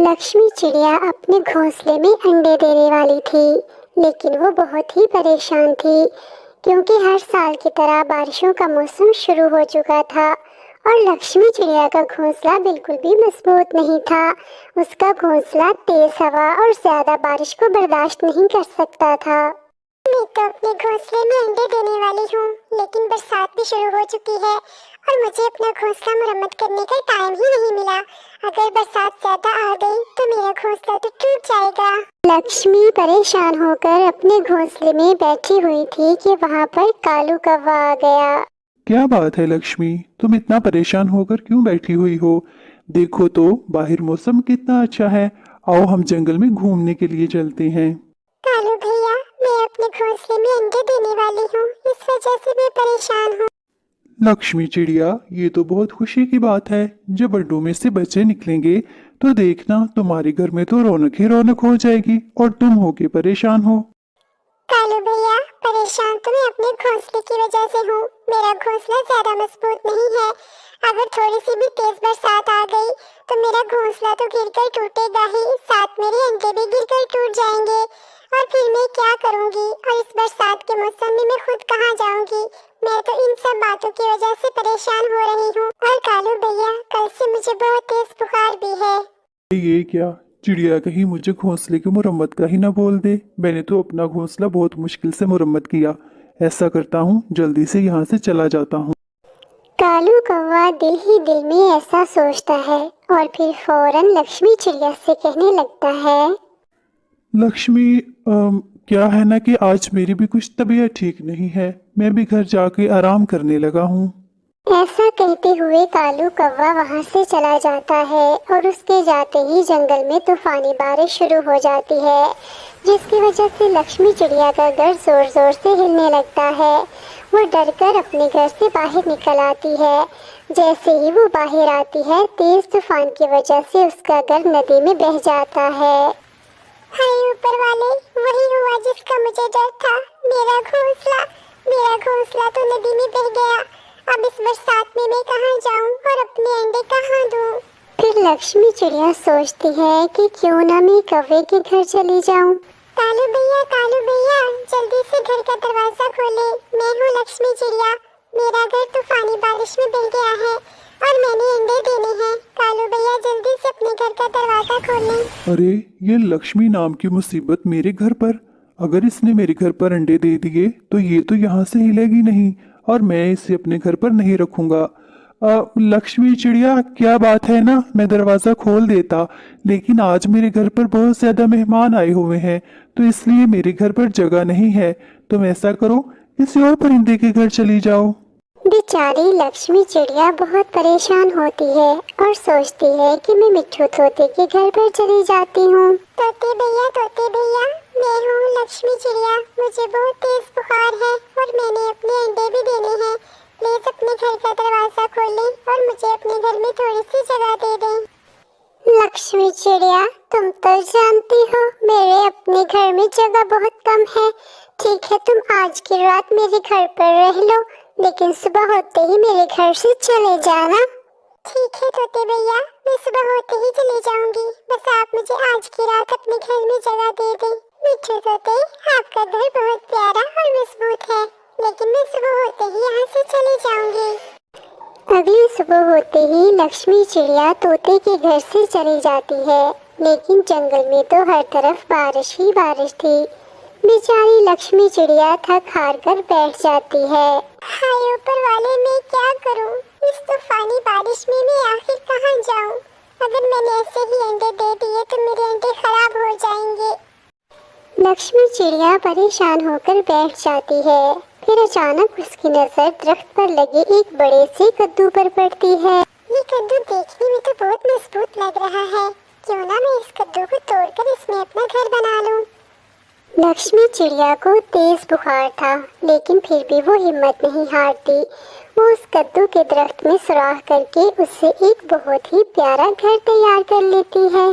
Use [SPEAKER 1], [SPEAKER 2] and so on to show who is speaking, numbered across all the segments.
[SPEAKER 1] लक्ष्मी चिड़िया अपने घोंसले में अंडे देने वाली थी, लेकिन वो बहुत ही परेशान थी क्योंकि हर साल की तरह बारिशों का मौसम शुरू हो चुका था और लक्ष्मी चिड़िया का घोंसला बिल्कुल भी मजबूत नहीं था। उसका घोंसला तेज हवा और ज्यादा बारिश को बर्दाश्त नहीं कर सकता था। मैं तो अपने घोंसले में अंडे देने वाली हूँ, लेकिन बरसात भी शुरू हो चुकी है और मुझे अपना घोंसला मरम्मत करने का टाइम ही नहीं मिला। अगर बरसात ज्यादा आ गई तो मेरा घोंसला तो टूट जाएगा। लक्ष्मी परेशान होकर अपने घोंसले में बैठी हुई थी कि वहाँ पर कालू कौवा आ गया।
[SPEAKER 2] क्या बात है लक्ष्मी, तुम इतना परेशान होकर क्यों बैठी हुई हो? देखो तो बाहर मौसम कितना अच्छा है। आओ हम जंगल में घूमने के लिए चलते हैं।
[SPEAKER 1] कालू भैया, मैं अपने घोंसले में अंडे देने वाली हूँ, इस वजह से मैं परेशान हूँ।
[SPEAKER 2] लक्ष्मी चिड़िया, ये तो बहुत खुशी की बात है। जब अंडों में से बच्चे निकलेंगे तो देखना तुम्हारे घर में तो रौनक ही रौनक हो जाएगी और तुम होके परेशान हो।
[SPEAKER 1] कालू भैया, परेशान तो मैं अपने घोंसले की वजह से हूँ। मेरा घोंसला ज्यादा मजबूत नहीं है। अगर थोड़ी सी भी तेज बरसात आ गई तो मेरा घोंसला तो गिरकर टूटेगा ही, साथ मेरे अंडे भी गिरकर टूट जाएंगे और फिर मैं क्या करूँगी? और इस बरसात के मौसम में मैं खुद कहाँ जाऊँगी? मैं तो इन सब बातों की वजह से परेशान हो रही हूँ। और कालू भैया, कल से मुझे बहुत तेज बुखार भी है।
[SPEAKER 2] ये क्या चिड़िया कहीं मुझे घोंसले की मुरम्मत का ही ना बोल दे। मैंने तो अपना घोंसला बहुत मुश्किल से मुरम्मत किया। ऐसा करता हूँ, जल्दी से यहाँ से चला जाता हूँ।
[SPEAKER 1] कालू कौवा दिल ही दिल में ऐसा सोचता है और फिर फौरन लक्ष्मी चिड़िया से कहने लगता है।
[SPEAKER 2] लक्ष्मी, क्या है ना कि आज मेरी भी कुछ तबीयत ठीक नहीं है। मैं भी घर जाके आराम करने लगा हूँ।
[SPEAKER 1] ऐसा कहते हुए कालू कौवा वहां से चला जाता है और उसके जाते ही जंगल में तूफानी बारिश शुरू हो जाती है, जिसकी वजह से लक्ष्मी चिड़िया का घर जोर जोर से हिलने लगता है। वो डरकर अपने घर से बाहर निकल आती है। जैसे ही वो बाहर आती है, तेज तूफान की वजह से उसका घर नदी में बह जाता है। हाय ऊपर वाले, वही हुआ जिसका मुझे डर था। मेरा घोंसला तो नदी में बह गया। अब इस बरसात में मैं कहाँ जाऊँ और अपने अंडे कहाँ दूँ? फिर लक्ष्मी चिड़िया सोचती है कि क्यों ना मैं कौवे के घर चली जाऊँ। कालू भैया, जल्दी से घर का दरवाजा खोले। मैं हूँ लक्ष्मी चिड़िया। मेरा घर तूफानी बारिश में बह गया है और मैंने अंडे देने हैं। कालू भैया, जल्दी से अपने घर का दरवाजा खोलें।
[SPEAKER 2] अरे, ये लक्ष्मी नाम की मुसीबत मेरे घर पर। अगर इसने मेरे घर पर अंडे दे दिए तो ये तो यहाँ से हिलेगी नहीं और मैं इसे अपने घर पर नहीं रखूंगा। लक्ष्मी चिड़िया, क्या बात है ना, मैं दरवाज़ा खोल देता, लेकिन आज मेरे घर पर बहुत ज़्यादा मेहमान आए हुए हैं तो इसलिए मेरे घर पर जगह नहीं है। तुम ऐसा करो, किसी और परिंदे के घर चली जाओ।
[SPEAKER 1] बेचारी लक्ष्मी चिड़िया बहुत परेशान होती है और सोचती है कि मैं मिट्ठू तोते के घर पर चली जाती हूँ। तोते भैया, मैं हूँ लक्ष्मी चिड़िया। मुझे बहुत तेज बुखार है और मैंने अपने अंडे भी देने हैं। प्लीज अपने घर का दरवाजा खोलें और मुझे अपने घर में थोड़ी सी जगह दे दें। लक्ष्मी चिड़िया, तुम तो जानती हो मेरे अपने घर में जगह बहुत कम है। ठीक है, तुम आज की रात मेरे घर पर रह लो, लेकिन सुबह होते ही मेरे घर से चले जाना। ठीक है तोते भैया, मैं सुबह होते ही चली जाऊंगी। बस आप मुझे आज की रात अपने घर में जगह दे दें। मिट्ठू तोते, आपका घर बहुत प्यारा और मजबूत है, लेकिन मैं सुबह होते ही यहाँ से चली जाऊंगी। अगली सुबह होते ही लक्ष्मी चिड़िया तोते के घर से चली जाती है, लेकिन जंगल में तो हर तरफ बारिश ही बारिश थी। बेचारी लक्ष्मी चिड़िया थक हार कर बैठ जाती है। हाय ऊपर वाले, मैं क्या करूं? इस तूफानी बारिश में मैं आखिर कहां जाऊं? अगर मैंने ऐसे ही अंडे दे दिए तो मेरे अंडे खराब हो जाएंगे। लक्ष्मी चिड़िया परेशान होकर बैठ जाती है। फिर अचानक उसकी नजर दरख्त पर लगे एक बड़े से कद्दू पर पड़ती है। ये कद्दू देखने में तो बहुत मजबूत लग रहा है। क्यों ना मैं इस कद्दू को तोड़कर इसमें अपना घर बना लूं। लक्ष्मी चिड़िया को तेज बुखार था, लेकिन फिर भी वो हिम्मत नहीं हारती। वो उस कद्दू के दरख्त में सुराख करके उससे एक बहुत ही प्यारा घर तैयार कर लेती है।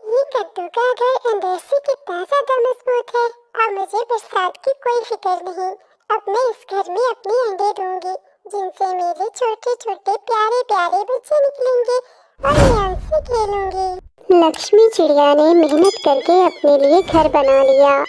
[SPEAKER 1] ये कद्दू का घर अंदर से कितना ज्यादा मजबूत है। अब मुझे बरसात की कोई फिक्र नहीं। अब मैं इस घर में अपने अंडे दूंगी, जिनसे मेरे छोटे छोटे प्यारे प्यारे बच्चे निकलेंगे और मैं उनसे खेलूंगी। लक्ष्मी चिड़िया ने मेहनत करके अपने लिए घर बना लिया।